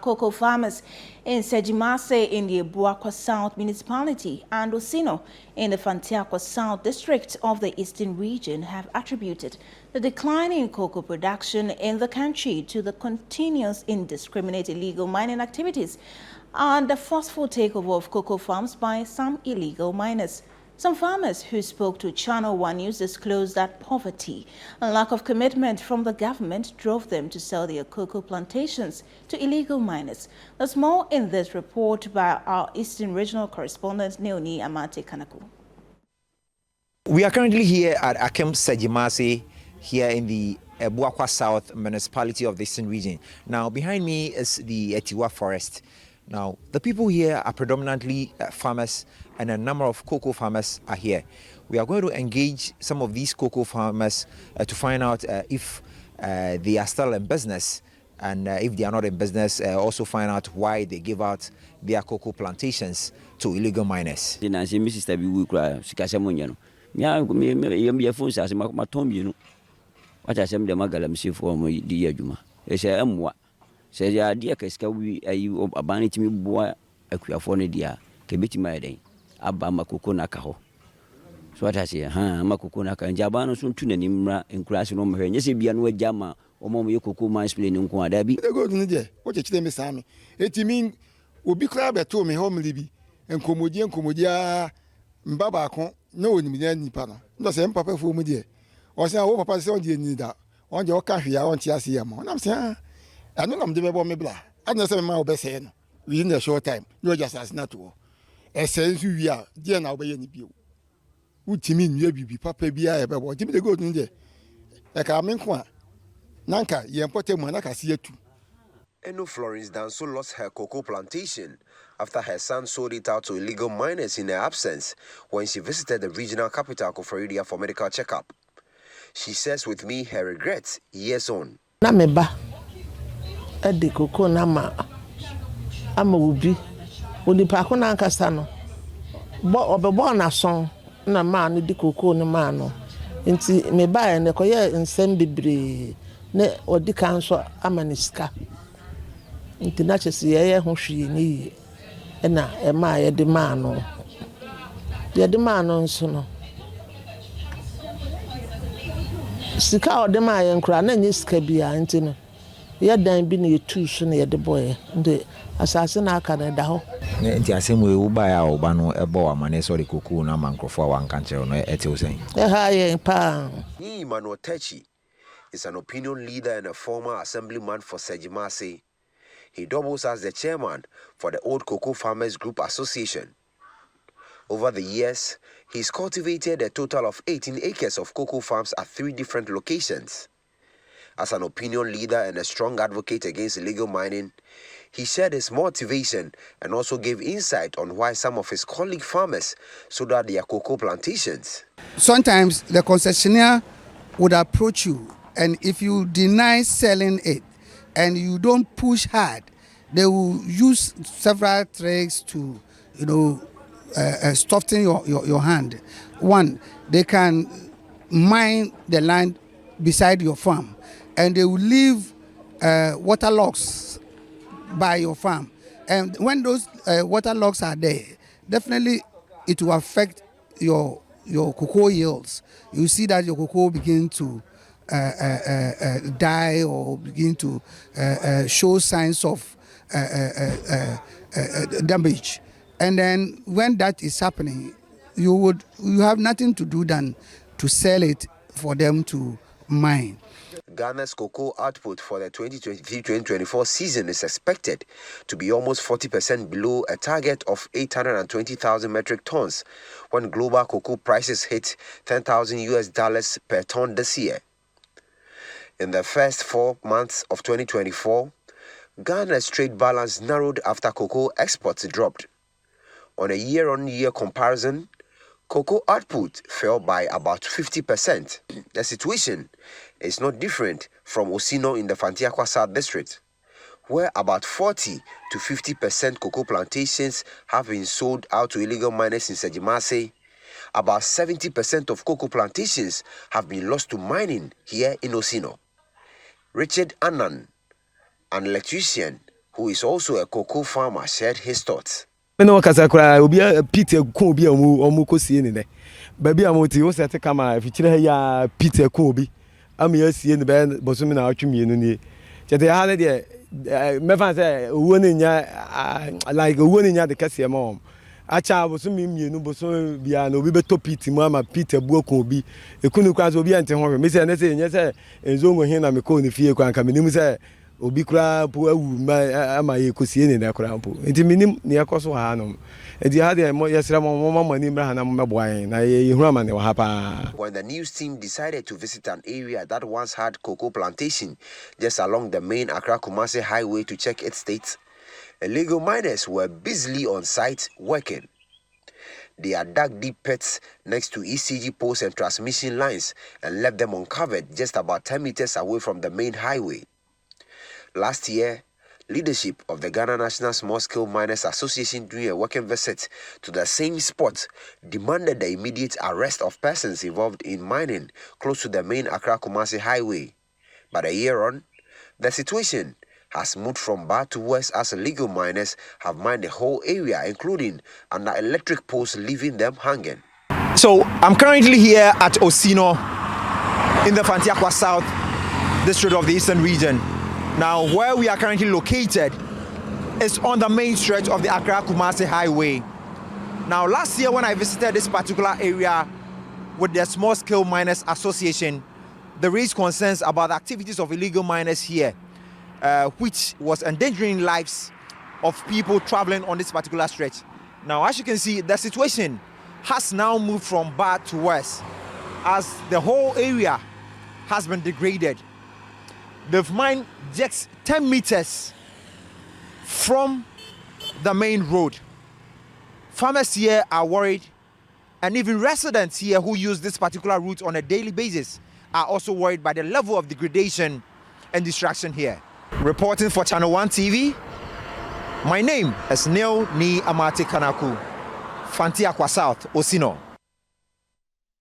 cocoa farmers in Sejimase in the Ebuakwa South Municipality and Osino in the Fantiakwa South District of the Eastern Region have attributed the decline in cocoa production in the country to the continuous indiscriminate illegal mining activities and the forceful takeover of cocoa farms by some illegal miners. Some farmers who spoke to ChannelOne News disclosed that poverty and lack of commitment from the government drove them to sell their cocoa plantations to illegal miners. There's more in this report by our Eastern Regional correspondent Neoni Amate Kanaku. We are currently here at Akem Sejimase, here in the Ebuakwa South Municipality of the Eastern Region. Now, behind me is the Etiwa Forest. Now, the people here are predominantly farmers, and a number of cocoa farmers are here. We are going to engage some of these cocoa farmers to find out if they are still in business, and if they are not in business, also find out why they give out their cocoa plantations to illegal miners. Says ya dear Kaskawi, you abanity me boy, a queerphone dear, Kabiti Maiden, Abba Makukuna Kaho. So what I say, Makukuna and Jabano soon tune an imra in classroom her, yes, be an jama, or Mommy Kuku mines playing in Quadabi. They go to the what you tell me, Sammy. It mean, will be crab at me home, Libby, and Comodia, Mbaba, no one in the panel. No same papa for me, dear. Or say, oh, papa, so dear, neither. On your coffee, I want to see him. I'm saying, I know I'm the me blah. I know some my best saying. Within a short time, you're just as natural. As sense we are, dear now by any view. Would you mean you be papa be I about what you go in there? Like I mean, Nanka, you important Manaka see it too. Eno Florence Danso lost her cocoa plantation after her son sold it out to illegal miners in her absence when she visited the regional capital, Koforidua, for medical checkup. She says with me her regrets years on. Edi koko na ama ubi onipa ko na nkasa no obebo na son na ma no di koko ne ma no nti me ba ne koye nsem bebre ne odi kan so ama ne sika nti na chese ye ho hwie ni na e ma ye de ma no nso no sika odi ma ye nkura na nyi sika bia nti no dan bi na yetu so na yede boy nde asase na aka na da ho nti asem we uba ya oba no ebo amane so de koku na mankrofo wan kanche no etew sen ha ye pa Emmanuel Techi is an opinion leader and a former assemblyman for Sejimase. He doubles as the chairman for the Old Cocoa Farmers Group Association. Over the years, he's cultivated a total of 18 acres of cocoa farms at 3 different locations. As an opinion leader and a strong advocate against illegal mining, he shared his motivation and also gave insight on why some of his colleague farmers sold out their cocoa plantations. Sometimes the concessionaire would approach you, and if you deny selling it and you don't push hard, they will use several tricks to, soften your hand. One, they can mine the land beside your farm, and they will leave waterlogs by your farm. And when those waterlogs are there, definitely it will affect your cocoa yields. You see that your cocoa begin to die or begin to show signs of damage. And then when that is happening, you have nothing to do than to sell it for them to mine. Ghana's cocoa output for the 2023-2024 season is expected to be almost 40% below a target of 820,000 metric tons when global cocoa prices hit $10,000 per ton this year. In the first 4 months of 2024, Ghana's trade balance narrowed after cocoa exports dropped. On a year-on-year comparison, cocoa output fell by about 50%. The situation is not different from Osino in the Fantiakwa South District, where about 40 to 50% cocoa plantations have been sold out to illegal miners in Sejimase. About 70% of cocoa plantations have been lost to mining here in Osino. Richard Annan, an electrician who is also a cocoa farmer, shared his thoughts. No kasakura obi Peter ko obi omu kosie ni ne baby amoti wo sete kama fichire ya Peter ko obi am ya sie ni be bosumi na atwemienu ni chete ha ne de me fan say owo ni nya like owo ni nya de kase ma acha bosumi mienu bosumi bia na obi beto Peter mu ama Peter buo ko obi ekunu kwa so obi ante ho me say ne say nya say enzo ngo hin na me ko ni fie kwa nka me nim say obi kura po awu ma ama ye kosie ni na kura po enti minim ne yakoso ha no enti ha de mo yesra mo mani mra ha na mo meboan na ye hu ama ne wa ha pa. When the news team decided to visit an area that once had cocoa plantation just along the main Accra-Kumasi highway to check its state, illegal miners were busily on site working. They had dug deep pits next to ECG posts and transmission lines and left them uncovered just about 10 meters away from the main highway. Last year, leadership of the Ghana National Small-Scale Miners Association during a working visit to the same spot demanded the immediate arrest of persons involved in mining close to the main Accra-Kumasi highway. But a year on, the situation has moved from bad to worse as illegal miners have mined the whole area, including under electric poles, leaving them hanging. So I'm currently here at Osino in the Fantiakwa South district of the Eastern region. Now, where we are currently located is on the main stretch of the Accra-Kumasi highway. Now, last year when I visited this particular area with the Small Scale Miners Association, they raised concerns about the activities of illegal miners here, which was endangering lives of people traveling on this particular stretch. Now, as you can see, the situation has now moved from bad to worse as the whole area has been degraded. They've mined just 10 meters from the main road. Farmers here are worried, and even residents here who use this particular route on a daily basis are also worried by the level of degradation and destruction here. Reporting for ChannelOne TV, my name is Neil Ni Amate Kanaku, Fantiakwa South, Osino.